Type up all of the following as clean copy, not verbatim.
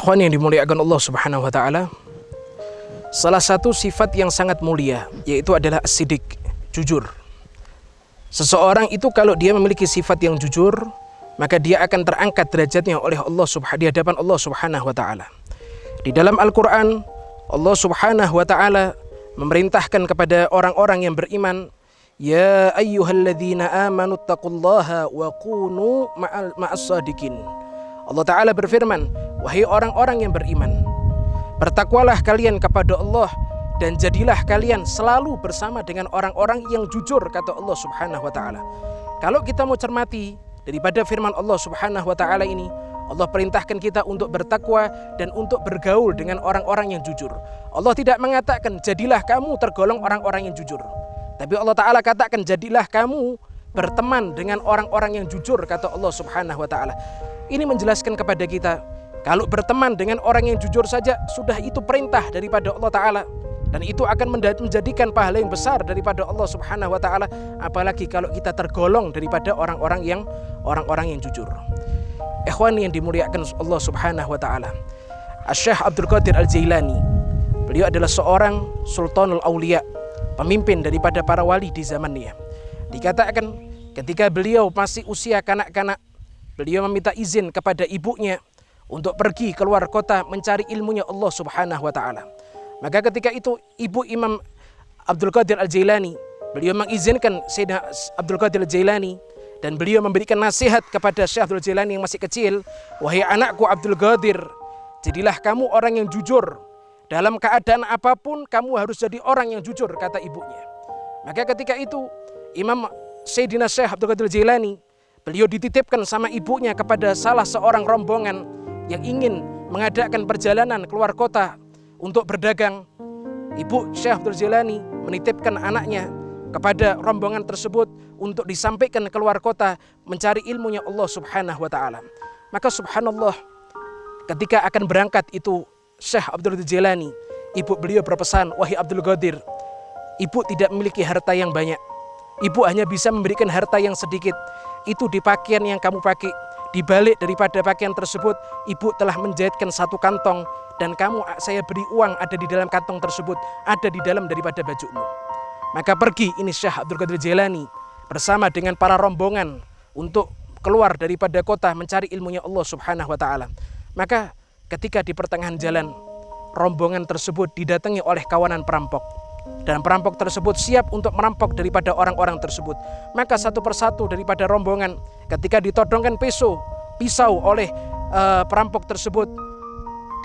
Ikhwan yang dimuliakan Allah Subhanahu wa taala, salah satu sifat yang sangat mulia yaitu adalah as-siddiq, jujur. Seseorang itu kalau dia memiliki sifat yang jujur, maka dia akan terangkat derajatnya oleh Allah di hadapan Allah Subhanahu wa taala. Di dalam Al-Qur'an, Allah Subhanahu wa taala memerintahkan kepada orang-orang yang beriman, ya ayyuhalladzina amanu taqullaha wa kunu ma'as shadiqin. Allah taala berfirman, wahai orang-orang yang beriman, bertakwalah kalian kepada Allah dan jadilah kalian selalu bersama dengan orang-orang yang jujur, kata Allah Subhanahu wa taala. Kalau kita mau cermati daripada firman Allah Subhanahu wa taala ini, Allah perintahkan kita untuk bertakwa dan untuk bergaul dengan orang-orang yang jujur. Allah tidak mengatakan jadilah kamu tergolong orang-orang yang jujur, tapi Allah taala katakan jadilah kamu berteman dengan orang-orang yang jujur, kata Allah Subhanahu wa taala. Ini menjelaskan kepada kita, kalau berteman dengan orang yang jujur saja sudah itu perintah daripada Allah taala, dan itu akan menjadikan pahala yang besar daripada Allah Subhanahu wa taala, apalagi kalau kita tergolong daripada orang-orang yang jujur. Ikhwan yang dimuliakan Allah Subhanahu wa taala, Asy-Syaikh Abdul Qadir Al-Jailani, beliau adalah seorang Sultanul Aulia, pemimpin daripada para wali di zamannya. Dikatakan ketika beliau masih usia kanak-kanak, beliau meminta izin kepada ibunya untuk pergi keluar kota mencari ilmunya Allah Subhanahu wa taala. Maka ketika itu ibu Imam Abdul Qadir Al-Jailani, beliau mengizinkan Sayyidina Abdul Qadir Al-Jailani, dan beliau memberikan nasihat kepada Syekh Abdul Jailani yang masih kecil, wahai anakku Abdul Qadir, jadilah kamu orang yang jujur. Dalam keadaan apapun kamu harus jadi orang yang jujur, kata ibunya. Maka ketika itu Imam Sayyidina Syekh Abdul Qadir Al-Jailani, beliau dititipkan sama ibunya kepada salah seorang rombongan yang ingin mengadakan perjalanan keluar kota untuk berdagang. Ibu Syekh Abdul Jailani menitipkan anaknya kepada rombongan tersebut untuk disampaikan keluar kota mencari ilmunya Allah Subhanahu wa taala. Maka subhanallah, ketika akan berangkat itu Syekh Abdul Jailani, ibu beliau berpesan, wahai Abdul Qadir, ibu tidak memiliki harta yang banyak. Ibu hanya bisa memberikan harta yang sedikit. Itu di pakaian yang kamu pakai. Di balik daripada pakaian tersebut, ibu telah menjahitkan satu kantong, dan saya beri uang ada di dalam kantong tersebut, ada di dalam daripada bajumu. Maka pergi ini Syekh Abdul Qadir Jailani bersama dengan para rombongan untuk keluar daripada kota mencari ilmunya Allah Subhanahu wa taala. Maka ketika di pertengahan jalan, rombongan tersebut didatangi oleh kawanan perampok, dan perampok tersebut siap untuk merampok daripada orang-orang tersebut. Maka satu persatu daripada rombongan, ketika ditodongkan pisau oleh perampok tersebut,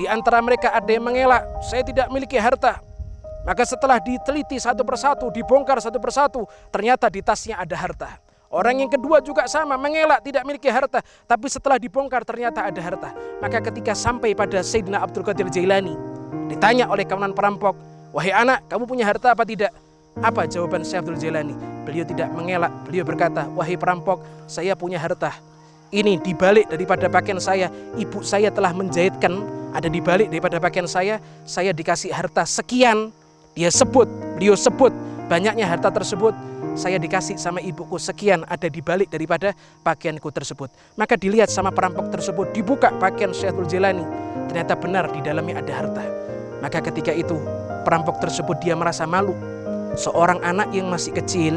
di antara mereka ada yang mengelak, saya tidak memiliki harta. Maka setelah diteliti satu persatu, dibongkar satu persatu, ternyata di tasnya ada harta. Orang yang kedua juga sama, mengelak, tidak memiliki harta, tapi setelah dibongkar ternyata ada harta. Maka ketika sampai pada Sayyidina Abdul Qadir Jailani, ditanya oleh kawanan perampok, wahai anak, kamu punya harta apa tidak? Apa jawaban Syekh Abdul Jailani? Beliau tidak mengelak, beliau berkata, wahai perampok, saya punya harta. Ini di balik daripada pakaian saya, ibu saya telah menjahitkan, ada di balik daripada pakaian saya dikasih harta sekian. Beliau sebut banyaknya harta tersebut, saya dikasih sama ibuku sekian, ada di balik daripada pakaianku tersebut. Maka dilihat sama perampok tersebut, dibuka pakaian Syekh Abdul Jailani, ternyata benar di dalamnya ada harta. Maka ketika itu perampok tersebut dia merasa malu. Seorang anak yang masih kecil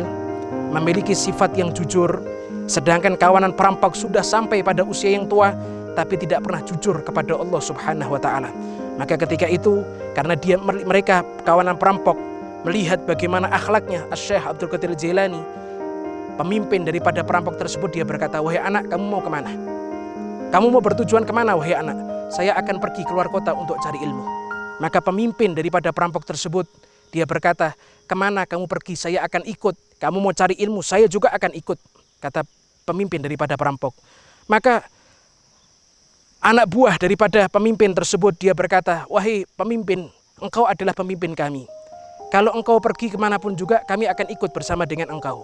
memiliki sifat yang jujur, sedangkan kawanan perampok sudah sampai pada usia yang tua tapi tidak pernah jujur kepada Allah Subhanahu wa taala. Maka ketika itu, karena mereka kawanan perampok melihat bagaimana akhlaknya Asy-Syaikh Abdul Qadir Jailani, pemimpin daripada perampok tersebut, dia berkata, wahai anak, kamu mau kemana? Kamu mau bertujuan kemana wahai anak? Saya akan pergi keluar kota untuk cari ilmu. Maka pemimpin daripada perampok tersebut, dia berkata, kemana kamu pergi? Saya akan ikut. Kamu mau cari ilmu, saya juga akan ikut, kata pemimpin daripada perampok. Maka anak buah daripada pemimpin tersebut, dia berkata, wahai pemimpin, engkau adalah pemimpin kami. Kalau engkau pergi kemanapun juga, kami akan ikut bersama dengan engkau.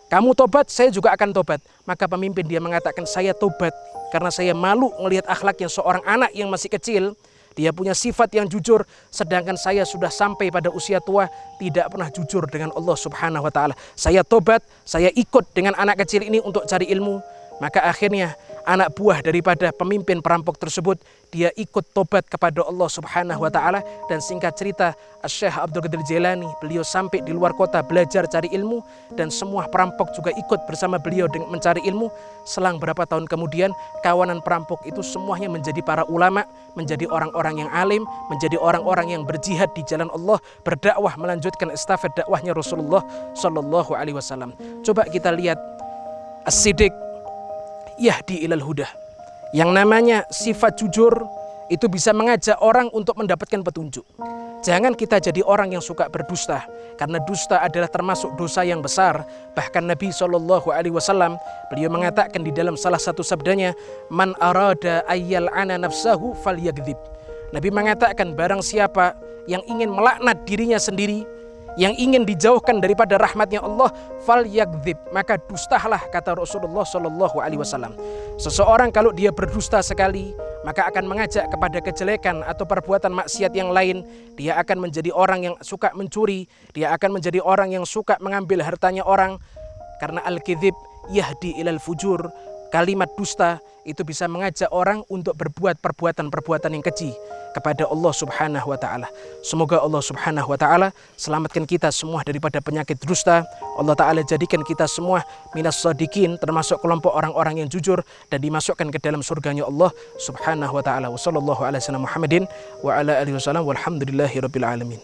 Kamu tobat, saya juga akan tobat. Maka pemimpin dia mengatakan, saya tobat karena saya malu melihat akhlaknya seorang anak yang masih kecil. Dia punya sifat yang jujur, sedangkan saya sudah sampai pada usia tua tidak pernah jujur dengan Allah Subhanahu wa taala. Saya tobat, saya ikut dengan anak kecil ini untuk cari ilmu. Maka akhirnya anak buah daripada pemimpin perampok tersebut, dia ikut tobat kepada Allah Subhanahu wa taala. Dan singkat cerita, Syekh Abdul Qadir Jailani, beliau sampai di luar kota belajar cari ilmu, dan semua perampok juga ikut bersama beliau dengan mencari ilmu. Selang berapa tahun kemudian, kawanan perampok itu semuanya menjadi para ulama, menjadi orang-orang yang alim, menjadi orang-orang yang berjihad di jalan Allah, berdakwah, melanjutkan estafet dakwahnya Rasulullah Shallallahu Alaihi Wasallam. Coba kita lihat as-siddiq yahdi ilal huda. Yang namanya sifat jujur itu bisa mengajak orang untuk mendapatkan petunjuk. Jangan kita jadi orang yang suka berdusta, karena dusta adalah termasuk dosa yang besar. Bahkan Nabi SAW beliau mengatakan di dalam salah satu sabdanya, man arada ayyal ana nafsahu falyakdzib. Nabi mengatakan, barang siapa yang ingin melaknat dirinya sendiri, yang ingin dijauhkan daripada rahmatnya Allah, falyakdzib, maka dustalah, kata Rasulullah SAW. Seseorang kalau dia berdusta sekali, maka akan mengajak kepada kejelekan atau perbuatan maksiat yang lain. Dia akan menjadi orang yang suka mencuri, dia akan menjadi orang yang suka mengambil hartanya orang. Karena al-kidzib yahdi ilal fujur, kalimat dusta itu bisa mengajak orang untuk berbuat perbuatan-perbuatan yang keji kepada Allah Subhanahu wa taala. Semoga Allah Subhanahu wa taala selamatkan kita semua daripada penyakit dusta. Allah taala jadikan kita semua minas shadiqin, termasuk kelompok orang-orang yang jujur, dan dimasukkan ke dalam surganya Allah Subhanahu wa taala. Wassallallahu ala sayyidina Muhammadin wa ala alihi wasallam walhamdulillahirabbil alamin.